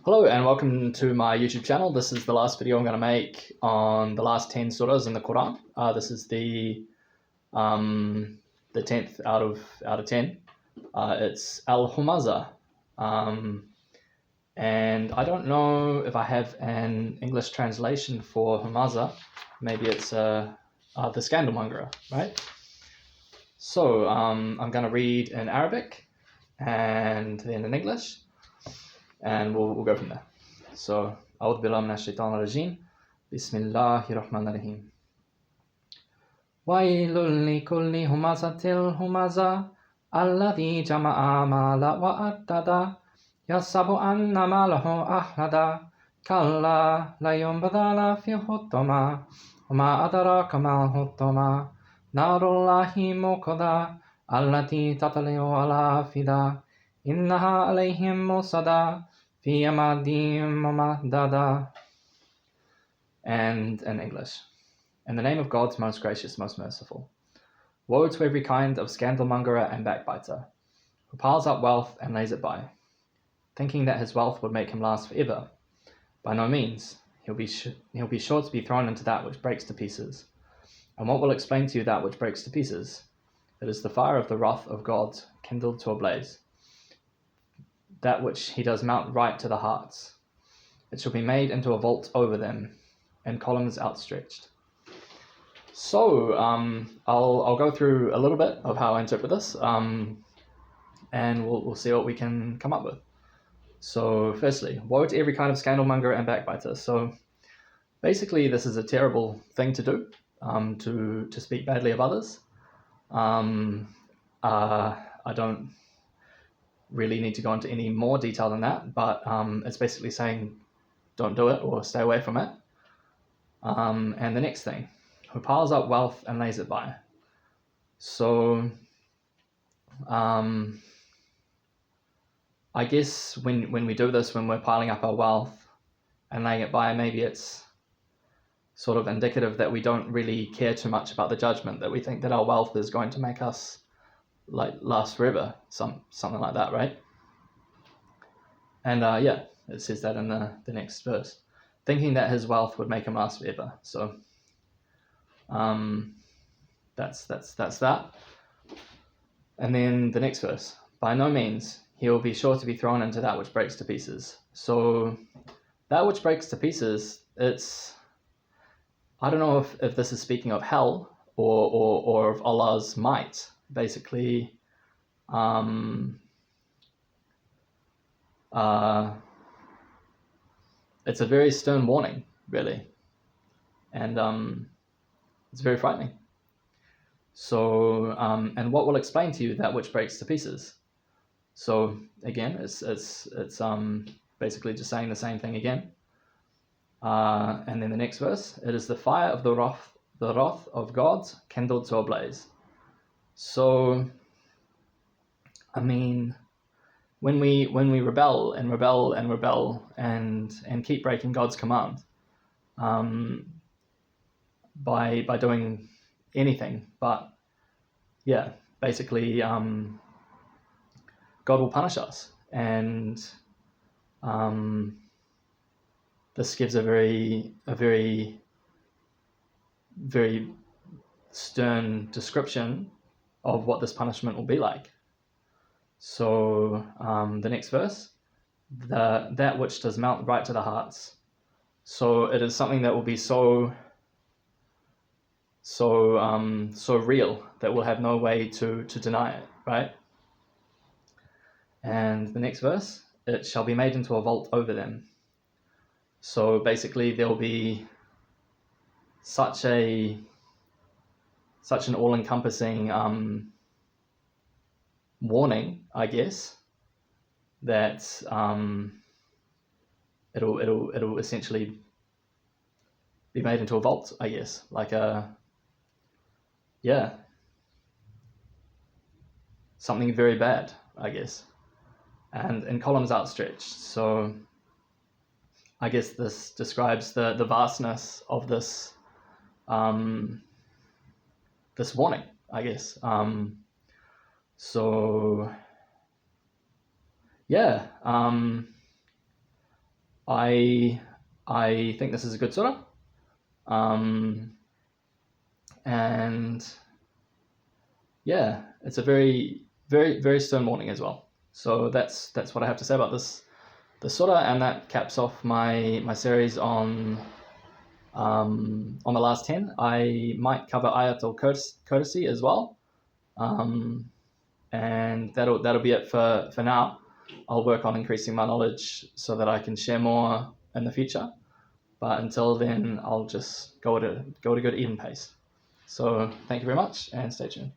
Hello and welcome to my YouTube channel. This is the last video I'm going to make on the last 10 surahs in the Quran. This is the 10th out of 10. It's Al-Humaza. And I don't know if I have an English translation for Humaza. Maybe it's the scandalmonger, right? So I'm going to read in Arabic and then in English. And we'll go from there. So, أعوذ بالله من الشيطان الرجيم بسم الله الرحمن الرحيم ويل لكل همزة الهمزة الذي جمع مالا وعددا يحسب أن ماله أخلدا كلا لينبذن في الحطمة وما أدراك ما الحطمة نار الله موقدة التي تطلع على الأفئدة إنها عليهم موصدة في أمد ممددة. And in English. In the name of God, most gracious, most merciful. Woe to every kind of scandalmonger and backbiter, who piles up wealth and lays it by, thinking that his wealth would make him last forever. By no means. He'll be sure to be thrown into that which breaks to pieces. And what will explain to you that which breaks to pieces? It is the fire of the wrath of God kindled to a blaze, that which he does mount right to the hearts. It shall be made into a vault over them, and columns outstretched. So I'll go through a little bit of how I interpret this, and we'll see what we can come up with. So firstly, woe to every kind of scandalmonger and backbiter. So basically, this is a terrible thing to do, to speak badly of others. I don't really need to go into any more detail than that, but it's basically saying don't do it or stay away from it. And the next thing, who piles up wealth and lays it by. So I guess when we do this, when we're piling up our wealth and laying it by, maybe it's sort of indicative that we don't really care too much about the judgment, that we think that our wealth is going to make us like last forever, something like that, right? And yeah, it says that in the next verse, thinking that his wealth would make him last forever. So that's that. And then the next verse, by no means he will be sure to be thrown into that which breaks to pieces. So that which breaks to pieces, it's, I don't know if this is speaking of hell or of Allah's might. Basically, it's a very stern warning, really, and it's very frightening. So, and what will explain to you that which breaks to pieces? So again, it's basically just saying the same thing again. And then the next verse, it is the fire of the wrath of God kindled to a blaze. So, I mean, when we rebel and keep breaking God's command, by doing anything, but yeah, basically, God will punish us, and this gives a very stern description of what this punishment will be like. So the next verse, that which does mount right to the hearts. So it is something that will be so real that we'll have no way to deny it, right? And the next verse, it shall be made into a vault over them. So basically there'll be such an all-encompassing warning, I guess, that it'll essentially be made into a vault, I guess, like something very bad, I guess, and in columns outstretched. So I guess this describes the vastness of this this warning, I guess. So yeah, I think this is a good surah, and yeah, it's a very stern warning as well. So that's what I have to say about the surah, and that caps off my series on the last 10. I might cover ayatul courtesy as well, and that'll be it for now. I'll work on increasing my knowledge so that I can share more in the future. But until then, I'll just go at a good even pace. So thank you very much, and stay tuned.